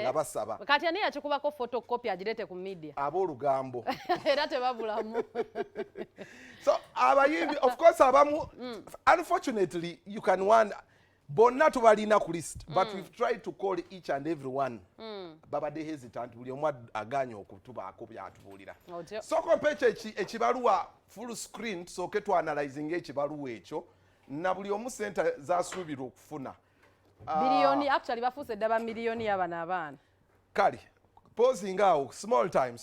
nga basaba kati ani yakikubako photocopy agirete ku media ab'olugambo era tebabulamu. So abayimbi of course abamu unfortunately you can wonder bonna tubalina ku list but we've tried to call each and every one babadde hesitant buli omu aganya okutubaako byatubuulira so kompecha ekibaluwa full screen tusooke twanalizing ekibaluwa ekyo na buli omu sente zasuubirwa okufuna biliyoni actually bafuuse ddaba miliyoni y'abana abaana kale posing awo small time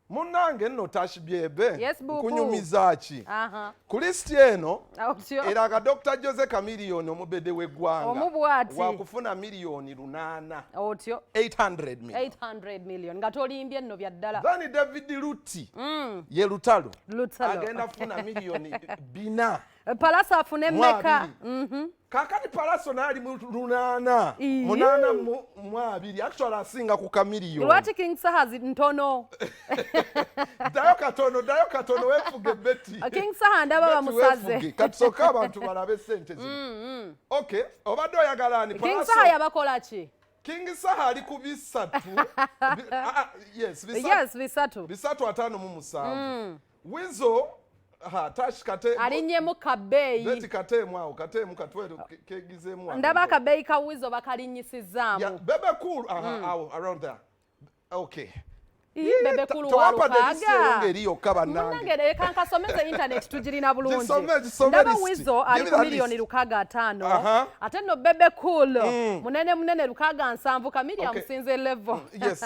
Munange nno tashibyebe yes, kunyumiza ki ku list eno era Dr. Jose Chameleone omubede w'eggwanga wakufuna miliyoni 800 otyo 800 million nga tolimbye nno bya ddala Then David Lutti ye lutalo agenda kufuna miliyoni 4 Palasa afune mmeka kakati Palaso nali mu 8 actually asinga ku Chameleone lwaki King Sahazi ntono dayo katono wefuge beti King Saha ndaba bamusaze katusoka abantu balabe sente zino okay obadde oyagala ni King Saha yabakola ki King Saha ali ku bisatu yes bisatu 557 Wizo Tash kate alinyemu kabeyi beti katemu katweru kegizemu ndaba kabeyi ka Wizo bakalinyisizaamu yeah bebe cool around there okay bebe kulu walukaga ngeriyo kabanange munangere kankasomeze internet tujirina bulungi ndaba Wizo ali ku miliyoni 500 ate no bebe kulu munene 700 Chameleone amusinze level yes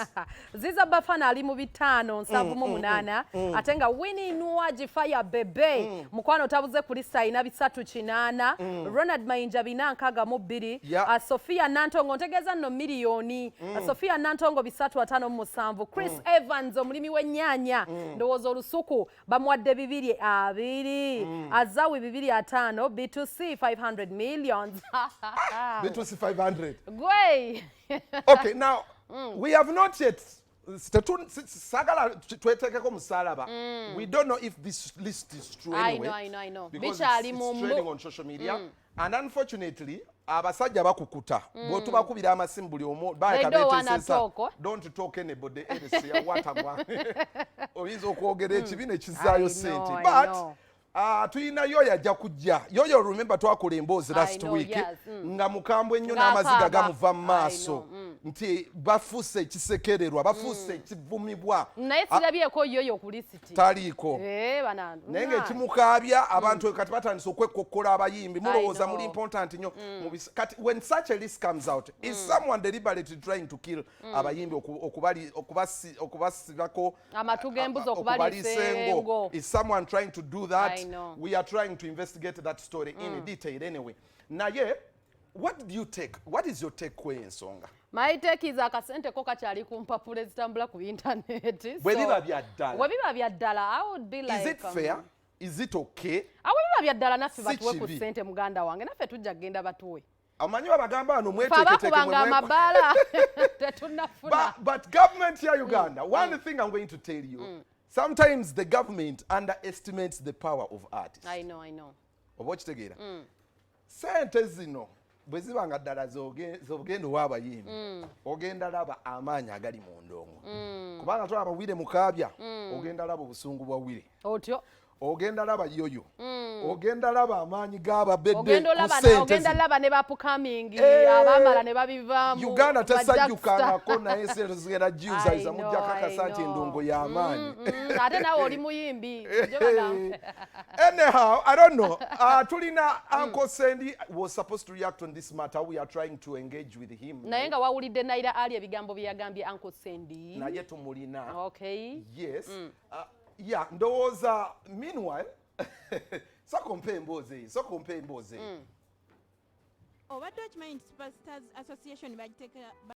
Ziza Bafana ali mu 578 ate nga Winnie Nuaji Fire Bebe mukwano tabuze kuli sayina 380 Ronald Mayinja 492 Sophia Nantongo ntegeza no miliyoni Sophia Nantongo 357 Chris Evans omulimi w'ennyanya ndowooza olusuku bamuwadde 220 Azawi 205 B2C 500 millions B2C 500 Gwey okay now we have not yet sagala twetekeko musalaba we don't know if this list is true anyway I know because it's trending on social media and unfortunately abasajja bakukuta bwotubakubira amasimu buli omu don't talk anybody else watagwa oyinza okwogera ekibi ekizaayo sente but tuyina yoyo ajja kujja yoyo remember twakola emboozi last week nga mukambwe ennyo n'amaziga gamuva mu maaso nti bafuuse ekisekererwa bafuuse ekivumibwa naye sirabyeko yoyo ku lisiti taliiko naye ng'ekimukaabya abantu kati batandise okwekokkola abayimbi mulowooza muli important nnyo kati when such a list comes out is someone deliberately trying to kill abayimbi okubasibako amatu g'embuzi okubaliisa engo is someone trying to do that we are trying to investigate that story in detail anyway naye what is your take kwe ensonga My take is akasente ko kakyali ku mpapula ezitambula ku internet bwe biba bya ddala I would be like is it fair is it okay awo biba bya ddala naffe batuwe ku sente muganda wange naffe tujja kgenda batuwe amanyi babagamba ano mweteketeke amabala tetunafuna but government here Uganda one thing I'm going to tell you sometimes the government underestimates the power of artists I know oba okitegeera sente zino bwe ziba nga ddala z'ogenda ow'abayimbi ogenda laba amaanyi agali mu ndongo kubanga tulaba Wile Mukaabya ogenda laba obusungu bwa Wile otyo ogenda laba yoyo ogenda laba amaanyi g'ababedde ku sente ogenda laba ne bapukamingi abamala ne babivaamu Uganda tesajjukangako naye sente zigenda jiuza mujja kakasa nti endongo y'amaanyi ate nawe oli muyimbi anyhow I don't know tulina Uncle Sandy was supposed to react on this matter we are trying to engage with him naye nga wawulidde Naira Ali ebigambo bye yagambye Uncle Sandy naye tumulina okay yes yeah ndowooza meanwhile sokompe emboozi obadde okimanyi Superstars Association bagiteeka